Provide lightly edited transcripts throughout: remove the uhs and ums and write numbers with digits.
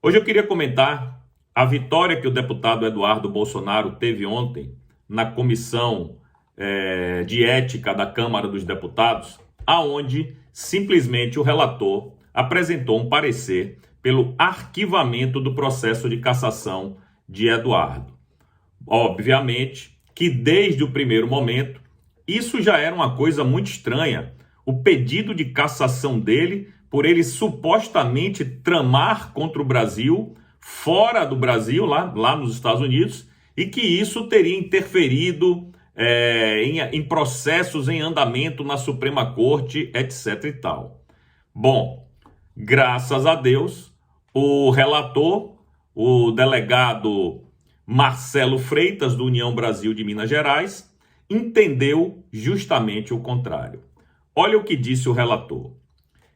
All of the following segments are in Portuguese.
Hoje eu queria comentar a vitória que o deputado Eduardo Bolsonaro teve ontem na comissão de ética da Câmara dos Deputados, aonde simplesmente o relator apresentou um parecer pelo arquivamento do processo de cassação de Eduardo. Obviamente que desde o primeiro momento isso já era uma coisa muito estranha, o pedido de cassação dele por ele supostamente tramar contra o Brasil, fora do Brasil, lá nos Estados Unidos, e que isso teria interferido em processos em andamento na Suprema Corte, etc e tal. Bom, graças a Deus, o relator, o delegado Marcelo Freitas, do União Brasil de Minas Gerais, entendeu justamente o contrário. Olha o que disse o relator.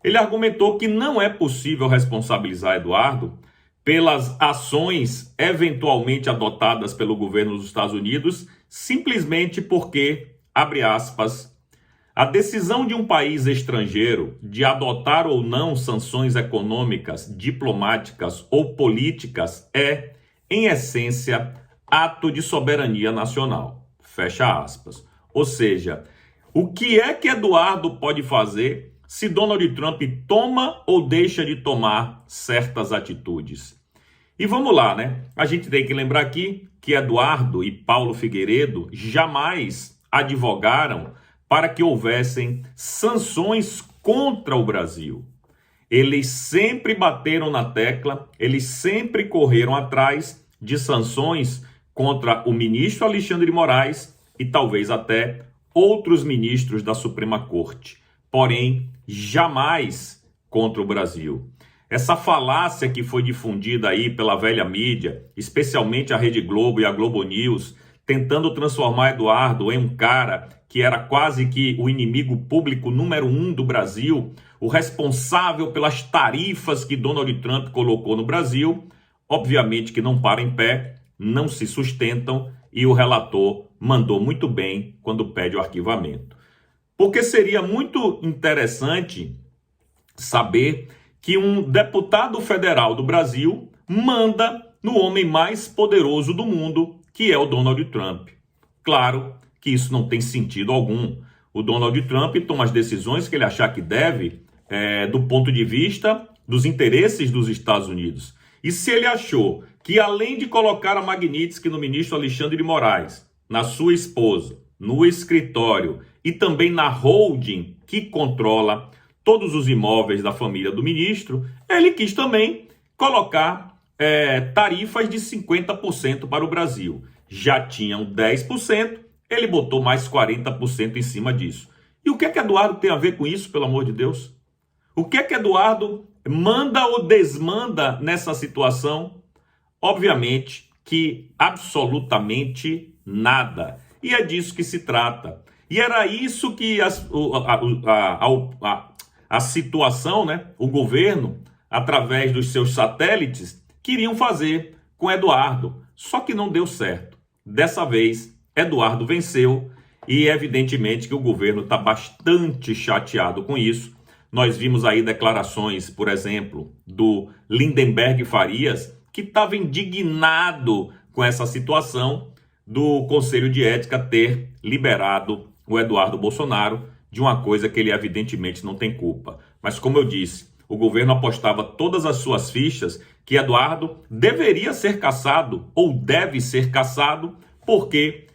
Ele argumentou que não é possível responsabilizar Eduardo pelas ações eventualmente adotadas pelo governo dos Estados Unidos, simplesmente porque, abre aspas, a decisão de um país estrangeiro de adotar ou não sanções econômicas, diplomáticas ou políticas é, em essência, ato de soberania nacional. Fecha aspas. Ou seja, o que é que Eduardo pode fazer se Donald Trump toma ou deixa de tomar certas atitudes? E vamos lá, né? A gente tem que lembrar aqui que Eduardo e Paulo Figueiredo jamais advogaram para que houvessem sanções contra o Brasil. Eles sempre bateram na tecla, eles sempre correram atrás de sanções contra o ministro Alexandre de Moraes e talvez até outros ministros da Suprema Corte, porém jamais contra o Brasil. Essa falácia que foi difundida aí pela velha mídia, especialmente a Rede Globo e a Globo News, tentando transformar Eduardo em um cara que era quase que o inimigo público número 1 do Brasil, o responsável pelas tarifas que Donald Trump colocou no Brasil, obviamente que não para em pé, não se sustentam e o relator mandou muito bem quando pede o arquivamento. Porque seria muito interessante saber que um deputado federal do Brasil manda no homem mais poderoso do mundo, que é o Donald Trump. Claro que isso não tem sentido algum. O Donald Trump toma as decisões que ele achar que deve, do ponto de vista dos interesses dos Estados Unidos. E se ele achou que, além de colocar a Magnitsky no ministro Alexandre de Moraes, na sua esposa, no escritório e também na holding que controla todos os imóveis da família do ministro, ele quis também colocar tarifas de 50% para o Brasil. Já tinham 10%, ele botou mais 40% em cima disso. E o que é que Eduardo tem a ver com isso, pelo amor de Deus? O que é que Eduardo manda ou desmanda nessa situação? Obviamente que absolutamente nada. E é disso que se trata. E era isso que a situação, né, o governo, através dos seus satélites, queriam fazer com Eduardo. Só que não deu certo. Dessa vez, Eduardo venceu e evidentemente que o governo está bastante chateado com isso. Nós vimos aí declarações, por exemplo, do Lindenberg Farias, que estava indignado com essa situação do Conselho de Ética ter liberado o Eduardo Bolsonaro de uma coisa que ele evidentemente não tem culpa. Mas como eu disse, o governo apostava todas as suas fichas que Eduardo deveria ser cassado ou deve ser cassado porque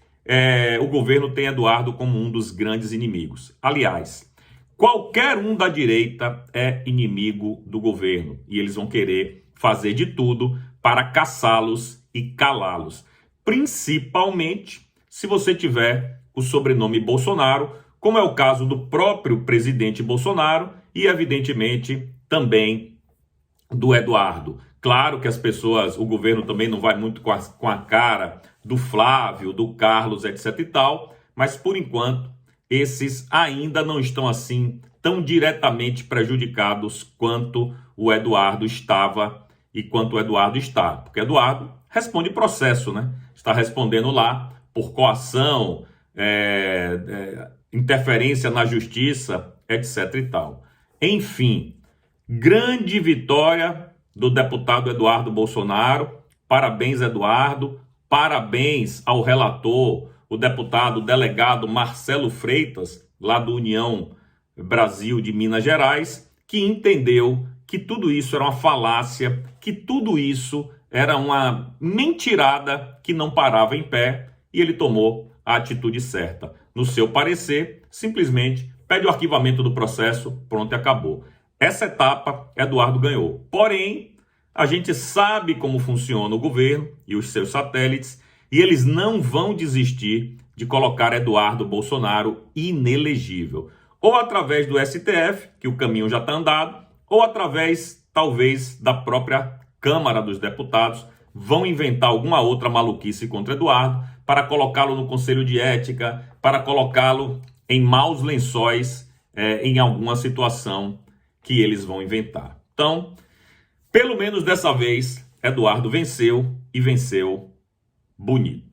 o governo tem Eduardo como um dos grandes inimigos. Aliás, qualquer um da direita é inimigo do governo e eles vão querer fazer de tudo para caçá-los e calá-los. Principalmente se você tiver o sobrenome Bolsonaro, como é o caso do próprio presidente Bolsonaro e, evidentemente, também do Eduardo. Claro que as pessoas, o governo também não vai muito com a cara do Flávio, do Carlos, etc e tal, mas por enquanto esses ainda não estão assim tão diretamente prejudicados quanto o Eduardo estava e quanto o Eduardo está. Porque Eduardo responde processo, né? Está respondendo lá por coação, interferência na justiça, etc e tal. Enfim, grande vitória do deputado Eduardo Bolsonaro. Parabéns, Eduardo. Parabéns ao relator, o deputado delegado Marcelo Freitas, lá do União Brasil de Minas Gerais, que entendeu que tudo isso era uma falácia, que tudo isso era uma mentirada que não parava em pé, e ele tomou a atitude certa. No seu parecer, simplesmente pede o arquivamento do processo, pronto e acabou. Essa etapa, Eduardo ganhou. Porém, a gente sabe como funciona o governo e os seus satélites, e eles não vão desistir de colocar Eduardo Bolsonaro inelegível. Ou através do STF, que o caminho já está andado, ou através, talvez, da própria Câmara dos Deputados, vão inventar alguma outra maluquice contra Eduardo para colocá-lo no Conselho de Ética, para colocá-lo em maus lençóis, em alguma situação que eles vão inventar. Então, pelo menos dessa vez, Eduardo venceu e venceu bonito.